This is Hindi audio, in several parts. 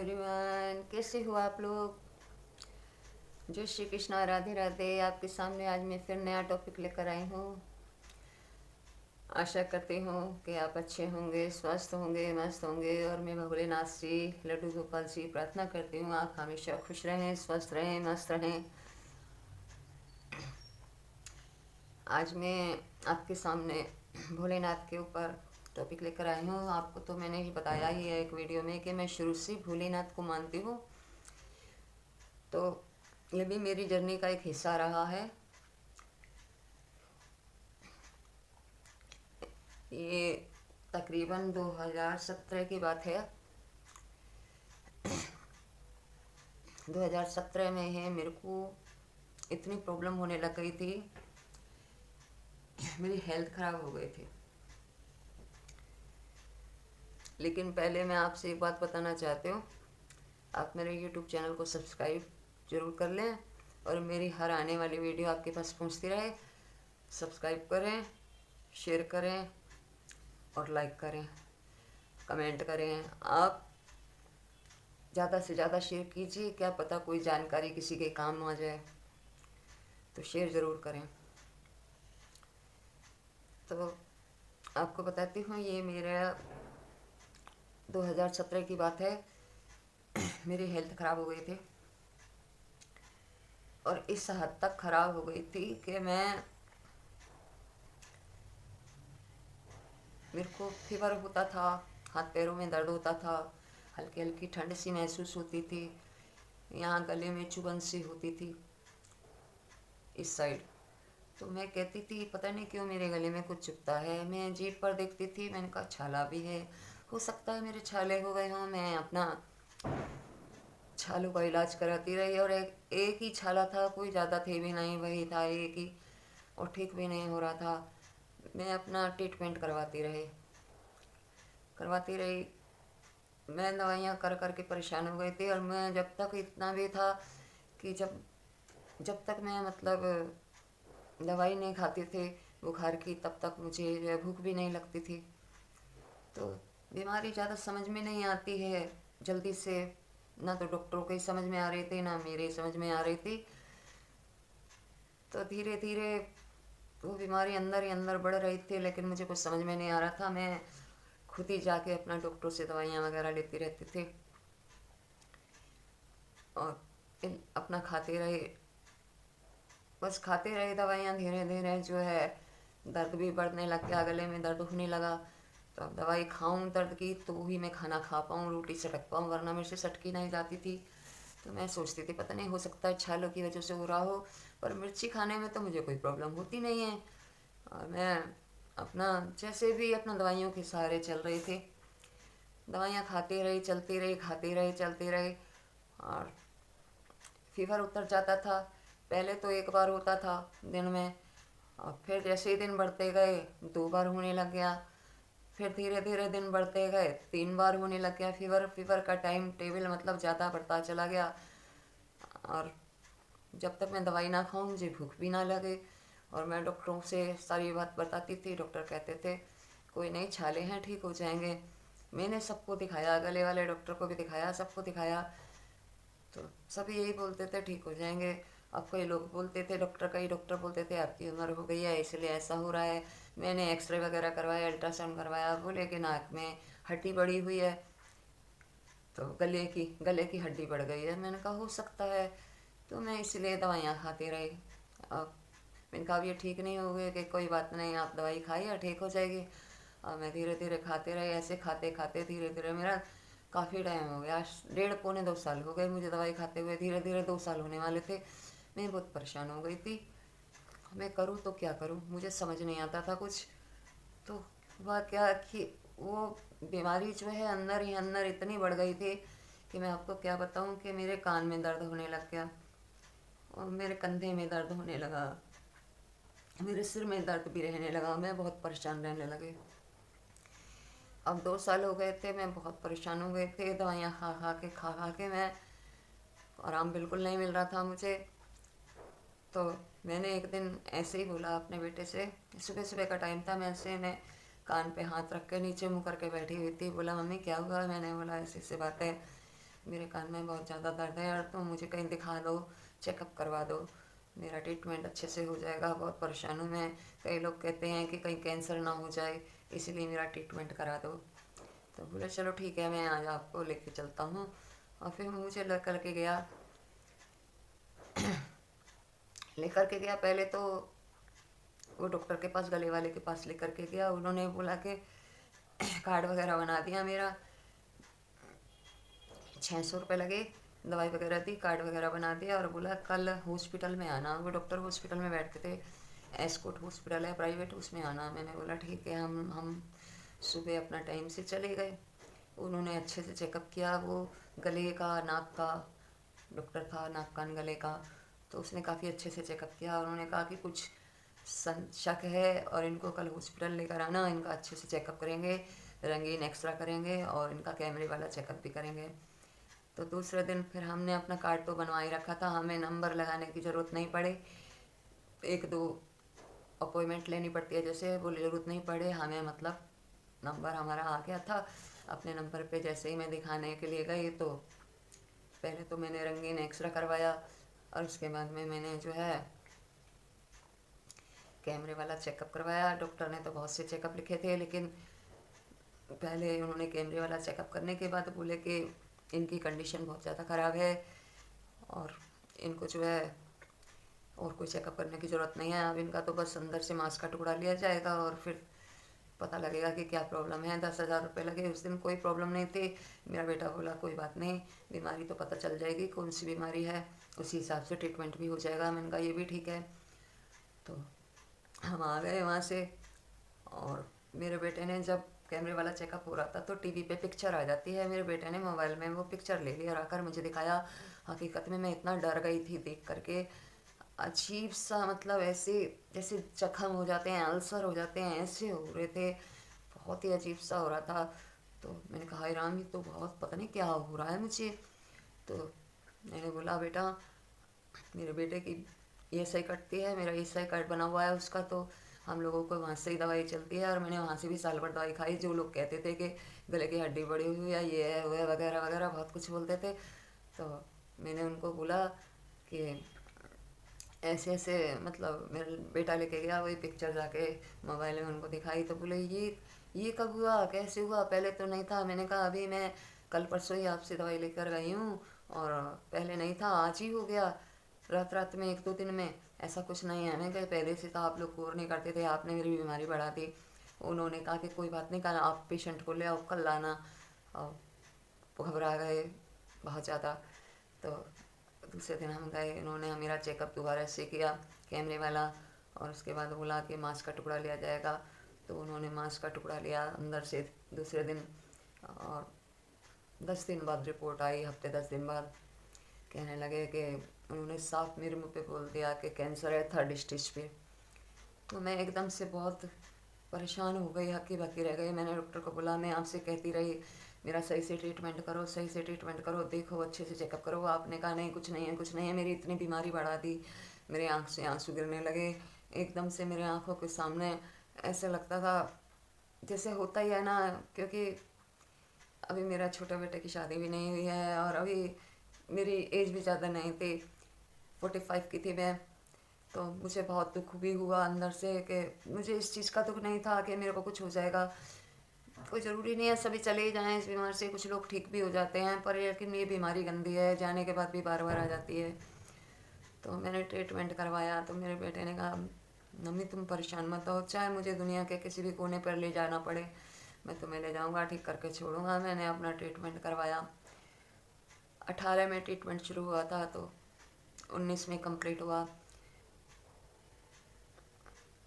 एवरीवन, कैसे हो आप लोग। जय श्री कृष्णा, राधे राधे। आपके सामने आज मैं फिर नया टॉपिक लेकर आई हूँ। आशा करती हूँ कि आप अच्छे होंगे, स्वस्थ होंगे, मस्त होंगे। और मैं भोलेनाथ जी, लड्डू गोपाल जी प्रार्थना करती हूँ आप हमेशा खुश रहें, स्वस्थ रहें, मस्त रहें। आज मैं आपके सामने भोलेनाथ के ऊपर टॉपिक लेकर आई हूँ। आपको तो मैंने ही बताया ही है एक वीडियो में कि मैं शुरू से भोलेनाथ को मानती हूँ। तो ये भी मेरी जर्नी का एक हिस्सा रहा है। ये तकरीबन 2017 की बात है। 2017 में है, मेरे को इतनी प्रॉब्लम होने लग गई थी, मेरी हेल्थ ख़राब हो गई थी। लेकिन पहले मैं आपसे एक बात बताना चाहती हूँ, आप मेरे YouTube चैनल को सब्सक्राइब ज़रूर कर लें और मेरी हर आने वाली वीडियो आपके पास पहुँचती रहे। सब्सक्राइब करें, शेयर करें और लाइक करें, कमेंट करें। आप ज़्यादा से ज़्यादा शेयर कीजिए, क्या पता कोई जानकारी किसी के काम आ जाए, तो शेयर ज़रूर करें। तो आपको बताती हूँ, ये मेरा 2017 की बात है। मेरी हेल्थ ख़राब हो गई थी और इस हद तक ख़राब हो गई थी कि मेरे को फीवर होता था, हाथ पैरों में दर्द होता था, हल्की हल्की ठंड सी महसूस होती थी, यहाँ गले में चुभन सी होती थी इस साइड। तो मैं कहती थी पता नहीं क्यों मेरे गले में कुछ चुभता है। मैं जीभ पर देखती थी, मैंने कहा छाला भी है, हो सकता है मेरे छाले हो गए हों। मैं अपना छालों का इलाज कराती रही और एक ही छाला था, कोई ज़्यादा थे भी नहीं, वही था एक ही, और ठीक भी नहीं हो रहा था। मैं अपना ट्रीटमेंट करवाती रही। मैं दवाइयाँ कर कर के परेशान हो गई थी। और मैं जब तक इतना भी था कि जब तक मैं मतलब दवाई नहीं खाती थी बुखार की, तब तक मुझे जो है भूख भी नहीं लगती थी। तो बीमारी ज़्यादा समझ में नहीं आती है जल्दी से, ना तो डॉक्टरों को ही समझ में आ रही थी, ना मेरे समझ में आ रही थी। तो धीरे धीरे वो बीमारी अंदर ही अंदर बढ़ रही थी, लेकिन मुझे कुछ समझ में नहीं आ रहा था। मैं खुद ही जाके अपना डॉक्टर से दवाइयाँ वगैरह लेती रहती थी और अपना खाते रहे, बस खाते रहे दवाइयाँ। धीरे धीरे जो है दर्द भी बढ़ने लग गया, गले में दर्द होने लगा। तो अब दवाई खाऊं दर्द की तो ही मैं खाना खा पाऊँ, रोटी सटक पाऊँ, वरना मेरे से सटकी नहीं जाती थी। तो मैं सोचती थी पता नहीं, हो सकता है छालों की वजह से हो रहा हो, पर मिर्ची खाने में तो मुझे कोई प्रॉब्लम होती नहीं है। और मैं अपना जैसे भी अपना दवाइयों के सहारे चल रही थी, दवाइयाँ खाती रही, चलती रही, खाती रही, चलती रही। और फीवर उतर जाता था। पहले तो एक बार होता था दिन में, और फिर जैसे ही दिन बढ़ते गए 2 बार होने लग गया। फिर धीरे धीरे दिन बढ़ते गए 3 बार होने लग गया फीवर। फीवर का टाइम टेबल मतलब ज़्यादा बढ़ता चला गया। और जब तक मैं दवाई ना खाऊं मुझे भूख भी ना लगे। और मैं डॉक्टरों से सारी बात बताती थी, डॉक्टर कहते थे कोई नहीं, छाले हैं, ठीक हो जाएंगे। मैंने सबको दिखाया, गले वाले डॉक्टर को भी दिखाया, सबको दिखाया, तो सभी यही बोलते थे ठीक हो जाएंगे। अब कई लोग बोलते थे, कई डॉक्टर बोलते थे आपकी उम्र हो गई है इसलिए ऐसा हो रहा है। मैंने एक्सरे वगैरह करवाया, अल्ट्रासाउंड करवाया, बोले कि नाक में हड्डी बढ़ी हुई है, तो गले की हड्डी बढ़ गई है। मैंने कहा हो सकता है, तो मैं इसलिए दवाइयाँ खाती रही। अब मैंने कहा अब ये ठीक नहीं हो गए कि कोई बात नहीं, आप दवाई खाइए ठीक हो जाएगी। और मैं धीरे धीरे खाते रही, ऐसे खाते खाते धीरे धीरे मेरा काफ़ी टाइम हो गया, 1.5 पौने 2 साल हो गए मुझे दवाई खाते हुए। धीरे धीरे 2 साल होने वाले थे। मैं बहुत परेशान हो गई थी, मैं करूँ तो क्या करूँ, मुझे समझ नहीं आता था कुछ। तो हुआ क्या कि वो बीमारी जो है अंदर ही अंदर इतनी बढ़ गई थी कि मैं आपको क्या बताऊँ कि मेरे कान में दर्द होने लग गया और मेरे कंधे में दर्द होने लगा, मेरे सिर में दर्द भी रहने लगा। मैं बहुत परेशान रहने लगी। अब 2 साल हो गए थे, मैं बहुत परेशान हो गए थे, दवाइयाँ खा खा के मैं आराम बिल्कुल नहीं मिल रहा था मुझे। तो मैंने एक दिन ऐसे ही बोला अपने बेटे से, सुबह सुबह का टाइम था, मैं ऐसे ने कान पे हाथ रख के नीचे मुँह करके बैठी हुई थी। बोला मम्मी क्या हुआ, मैंने बोला ऐसी ऐसी बात है। मेरे कान में बहुत ज़्यादा दर्द है और तुम मुझे कहीं दिखा दो, चेकअप करवा दो, मेरा ट्रीटमेंट अच्छे से हो जाएगा, बहुत परेशान हूँ मैं। कई लोग कहते हैं कि कहीं कैंसर ना हो जाए, इसीलिए मेरा ट्रीटमेंट करा दो। तो बोले चलो ठीक है, मैं आज आपको लेके चलता हूँ। और फिर मुझे लेकर के गया। पहले तो वो डॉक्टर के पास, गले वाले के पास लेकर के गया। उन्होंने बोला कि कार्ड वगैरह बना दिया मेरा, 600 रुपये लगे, दवाई वगैरह दी, कार्ड वगैरह बना दिया और बोला कल हॉस्पिटल में आना। वो डॉक्टर हॉस्पिटल में बैठते थे, एस्कॉट हॉस्पिटल है प्राइवेट, उसमें आना। मैंने बोला ठीक है। हम सुबह अपना टाइम से चले गए। उन्होंने अच्छे से चेकअप किया। वो गले का, नाक का डॉक्टर था, नाक कान गले का। तो उसने काफ़ी अच्छे से चेकअप किया। उन्होंने कहा कि कुछ शक है और इनको कल हॉस्पिटल लेकर आना, इनका अच्छे से चेकअप करेंगे, रंगीन एक्सरा करेंगे और इनका कैमरे वाला चेकअप भी करेंगे। तो दूसरे दिन फिर हमने अपना कार्ड तो बनवा ही रखा था, हमें नंबर लगाने की ज़रूरत नहीं पड़े। एक दो अपॉइंटमेंट लेनी पड़ती है जैसे, वो ज़रूरत नहीं पड़े हमें, मतलब नंबर हमारा आ गया था। अपने नंबर पे जैसे ही मैं दिखाने के लिए गई तो पहले तो मैंने रंगीन एक्सरा करवाया और उसके बाद में मैंने जो है कैमरे वाला चेकअप करवाया। डॉक्टर ने तो बहुत से चेकअप लिखे थे, लेकिन पहले उन्होंने कैमरे वाला चेकअप करने के बाद बोले कि इनकी कंडीशन बहुत ज़्यादा ख़राब है और इनको जो है और कोई चेकअप करने की ज़रूरत नहीं है। अब इनका तो बस अंदर से मांस का टुकड़ा लिया जाएगा और फिर पता लगेगा कि क्या प्रॉब्लम है। 10,000 रुपये लगे। उस दिन कोई प्रॉब्लम नहीं थी। मेरा बेटा बोला कोई बात नहीं, बीमारी तो पता चल जाएगी कौन सी बीमारी है, उसी हिसाब से ट्रीटमेंट भी हो जाएगा। मैंने कहा ये भी ठीक है। तो हम आ गए वहाँ से और मेरे बेटे ने, जब कैमरे वाला चेकअप हो रहा था तो टीवी पे पिक्चर आ जाती है, मेरे बेटे ने मोबाइल में वो पिक्चर ले लिया और आकर मुझे दिखाया। हकीकत में मैं इतना डर गई थी देख करके। अजीब सा, मतलब ऐसे जैसे जख्म हो जाते हैं, अल्सर हो जाते हैं, ऐसे हो रहे थे। बहुत ही अजीब सा हो रहा था। तो मैंने कहा राम, ये तो बहुत, पता नहीं क्या हो रहा है मुझे। तो मैंने बोला बेटा, मेरे बेटे की ईएसआई कटती है, मेरा ईएसआई कार्ड बना हुआ है उसका, तो हम लोगों को वहाँ से ही दवाई चलती है और मैंने वहाँ से भी साल भर दवाई खाई। जो लोग कहते थे कि गले की हड्डी बड़ी हुई है, ये है वो है, वगैरह वगैरह बहुत कुछ बोलते थे। तो मैंने उनको बोला कि ऐसे ऐसे, मतलब मेरा बेटा लेके गया वही पिक्चर जाके मोबाइल में उनको दिखाई। तो बोले ये कब हुआ, कैसे हुआ, पहले तो नहीं था। मैंने कहा अभी मैं कल परसों ही आपसे दवाई लेकर गई हूँ और पहले नहीं था, आज ही हो गया, रात रात में, 1-2 दिन में। ऐसा कुछ नहीं है। मैं कहा पहले से तो आप लोग गौर नहीं करते थे, आपने मेरी बीमारी बढ़ा दी। उन्होंने कहा कि कोई बात नहीं, कहा आप पेशेंट को ले आओ, कल लाना। और घबरा गए बहुत ज़्यादा। तो दूसरे दिन हम गए, इन्होंने मेरा चेकअप दोबारा से किया, कैमरे वाला। और उसके बाद बोला कि मांस का टुकड़ा लिया जाएगा। तो उन्होंने मांस का टुकड़ा लिया अंदर से दूसरे दिन। और 10 दिन बाद रिपोर्ट आई, हफ्ते 10 दिन बाद। कहने लगे कि उन्होंने साफ मेरे मुंह पे बोल दिया कि कैंसर है 3rd स्टेज पे। तो मैं एकदम से बहुत परेशान हो गई, हक्की बक्की रह गई। मैंने डॉक्टर को बोला मैं आपसे कहती रही मेरा सही से ट्रीटमेंट करो, सही से ट्रीटमेंट करो, देखो अच्छे से चेकअप करो। आपने कहा नहीं, कुछ नहीं है, कुछ नहीं है। मेरी इतनी बीमारी बढ़ा दी, मेरे आँख से आंसू गिरने लगे। एकदम से मेरे आँखों के सामने ऐसे लगता था जैसे होता ही है ना, क्योंकि अभी मेरा छोटा बेटे की शादी भी नहीं हुई है और अभी मेरी एज भी ज़्यादा नहीं थी, 45 की थी मैं। तो मुझे बहुत दुख भी हुआ अंदर से कि मुझे इस चीज़ का दुख नहीं था कि मेरे को कुछ हो जाएगा। कोई ज़रूरी नहीं है सभी चले ही जाएं इस बीमारी से, कुछ लोग ठीक भी हो जाते हैं, पर लेकिन ये बीमारी गंदी है, जाने के बाद भी बार बार आ जाती है। तो मैंने ट्रीटमेंट करवाया। तो मेरे बेटे ने कहा मम्मी तुम परेशान मत हो, चाहे मुझे दुनिया के किसी भी कोने पर ले जाना पड़े, मैं तुम्हें ले जाऊंगा, ठीक करके छोड़ूंगा। मैंने अपना ट्रीटमेंट करवाया। 18 में ट्रीटमेंट शुरू हुआ था तो 19 में कंप्लीट हुआ।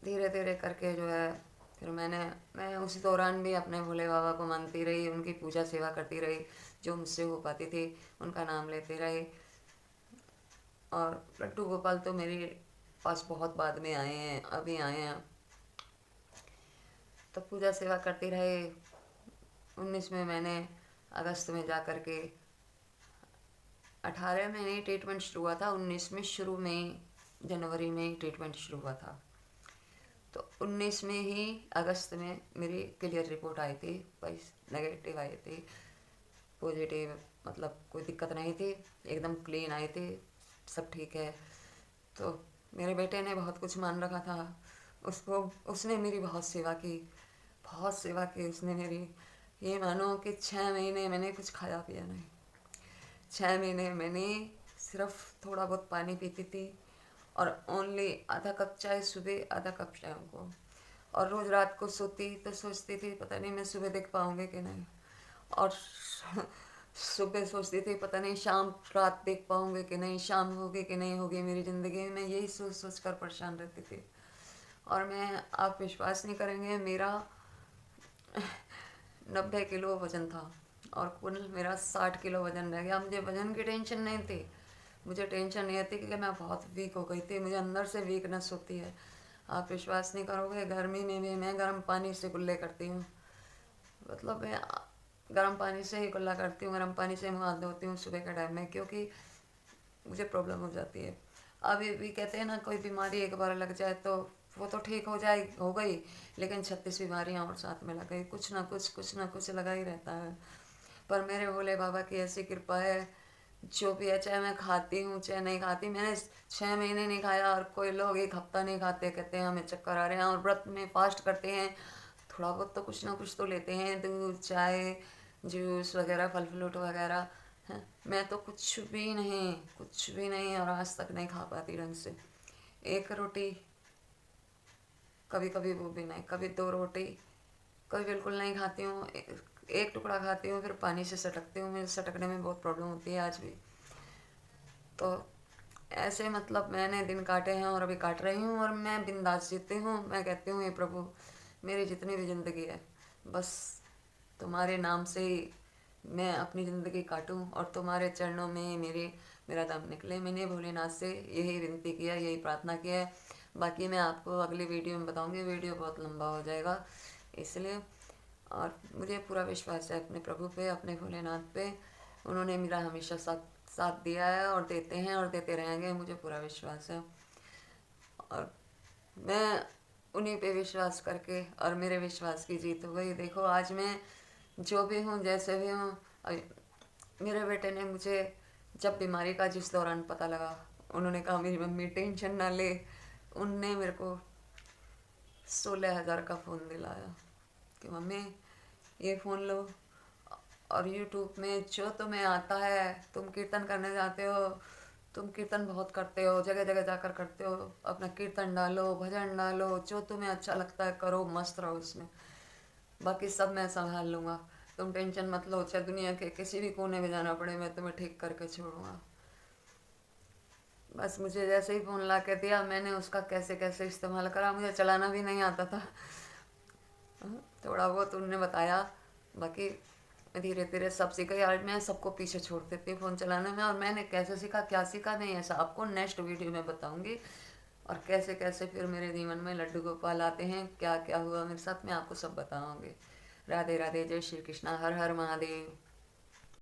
धीरे धीरे करके जो है फिर मैं उसी दौरान भी अपने भोले बाबा को मानती रही, उनकी पूजा सेवा करती रही, जो मुझसे हो पाती थी उनका नाम लेती रही। और लड्डू गोपाल तो मेरे पास बहुत बाद में आए हैं, अभी आए हैं। तो पूजा सेवा करती रही। 19 में मैंने अगस्त में जा कर के, 18 में नहीं ट्रीटमेंट शुरू हुआ था, 19 में शुरू में, जनवरी में ट्रीटमेंट शुरू हुआ था। तो 19 में ही अगस्त में मेरी क्लियर रिपोर्ट आई थी, 22 नेगेटिव आई थी, पॉजिटिव, मतलब कोई दिक्कत नहीं थी, एकदम क्लीन आई थी, सब ठीक है। तो मेरे बेटे ने बहुत कुछ मान रखा था, उसको उसने मेरी बहुत सेवा की, बहुत सेवा की उसने मेरी। ये मानो कि 6 महीने मैंने कुछ खाया पिया नहीं। 6 महीने मैंने सिर्फ थोड़ा बहुत पानी पीती थी, और ओनली आधा कप चाय सुबह, आधा कप शाम को। और रोज़ रात को सोती तो सोचती थी पता नहीं मैं सुबह देख पाऊँगी कि नहीं, और सुबह सोचती थी पता नहीं शाम रात देख पाऊँगी कि नहीं, शाम होगी कि नहीं होगी मेरी ज़िंदगी में, यही सोच सोच कर परेशान रहती थी। और मैं, आप विश्वास नहीं करेंगे, मेरा 90 किलो वज़न था और कुल मेरा 60 किलो वज़न रह गया। मुझे वज़न की टेंशन नहीं थी, मुझे टेंशन नहीं थी क्योंकि मैं बहुत वीक हो गई थी, मुझे अंदर से वीकनेस होती है। आप विश्वास नहीं करोगे, गर्मी में भी मैं गर्म पानी से कुल्ले करती हूँ, मतलब मैं गर्म पानी से ही कुल्ला करती हूँ, गर्म पानी से मुँह हाथ धोती हूँ सुबह के टाइम में, क्योंकि मुझे प्रॉब्लम हो जाती है। अभी भी कहते हैं ना, कोई बीमारी एक बार लग जाए तो वो तो ठीक हो जाए, हो गई, लेकिन 36 बीमारियाँ और साथ में लग गई, कुछ ना कुछ लगा ही रहता है। पर मेरे भोले बाबा की ऐसी कृपा है, जो भी है, चाहे मैं खाती हूँ चाहे नहीं खाती, मैंने 6 महीने नहीं खाया, और कोई लोग एक हफ्ता नहीं खाते, कहते हैं हमें चक्कर आ रहे हैं, और व्रत में फास्ट करते हैं, थोड़ा बहुत तो कुछ ना कुछ तो लेते हैं, दूध चाय जूस वगैरह फल फ्रूट वगैरह हैं। मैं तो कुछ भी नहीं, और आज तक नहीं खा पाती ढंग से। एक रोटी, कभी कभी वो भी नहीं, कभी 2 रोटी, कभी बिल्कुल नहीं खाती हूँ, एक टुकड़ा खाती हूँ, फिर पानी से सटकती हूँ, मुझे सटकने में बहुत प्रॉब्लम होती है आज भी। तो ऐसे मतलब मैंने दिन काटे हैं और अभी काट रही हूँ, और मैं बिंदास जीती हूँ। मैं कहती हूँ हे प्रभु, मेरी जितनी भी ज़िंदगी है, बस तुम्हारे नाम से ही मैं अपनी ज़िंदगी काटूँ, और तुम्हारे चरणों में ही मेरा दम निकले। मैंने भोलेनाथ से यही विनती किया, यही प्रार्थना किया है। बाकी मैं आपको अगली वीडियो में बताऊँगी, वीडियो बहुत लंबा हो जाएगा इसलिए। और मुझे पूरा विश्वास है अपने प्रभु पे, अपने भोलेनाथ पे, उन्होंने मेरा हमेशा साथ साथ दिया है, और देते हैं और देते रहेंगे, मुझे पूरा विश्वास है। और मैं उन्हीं पे विश्वास करके, और मेरे विश्वास की जीत हो गई। देखो आज मैं जो भी हूँ, जैसे भी हूँ, मेरे बेटे ने मुझे, जब बीमारी का जिस दौरान पता लगा, उन्होंने कहा मेरी मम्मी टेंशन ना ले, उनने मेरे को 16,000 का फ़ोन दिलाया कि मम्मी ये फ़ोन लो, और यूट्यूब में जो तुम्हें आता है, तुम कीर्तन करने जाते हो, तुम कीर्तन बहुत करते हो, जगह जगह जाकर करते हो, अपना कीर्तन डालो, भजन डालो, जो तुम्हें अच्छा लगता है करो, मस्त रहो उसमें, बाकी सब मैं संभाल लूँगा, तुम टेंशन मत लो, चाहे दुनिया के किसी भी कोने में जाना पड़े, मैं तुम्हें ठीक करके छोड़ूंगा। बस मुझे जैसे ही फ़ोन ला के दिया, मैंने उसका कैसे कैसे इस्तेमाल करा, मुझे चलाना भी नहीं आता था, थोड़ा बहुत उन्होंने बताया, बाकी धीरे धीरे सब सीख गई। आज मैं सबको पीछे छोड़ देती हूँ फ़ोन चलाने में, और मैंने कैसे सीखा क्या सीखा नहीं, ऐसा आपको नेक्स्ट वीडियो में बताऊँगी, और कैसे कैसे फिर मेरे जीवन में लड्डू गोपाल आते हैं, क्या क्या हुआ मेरे साथ, मैं आपको सब बताऊँगी। राधे राधे, जय श्री कृष्णा, हर हर महादेव।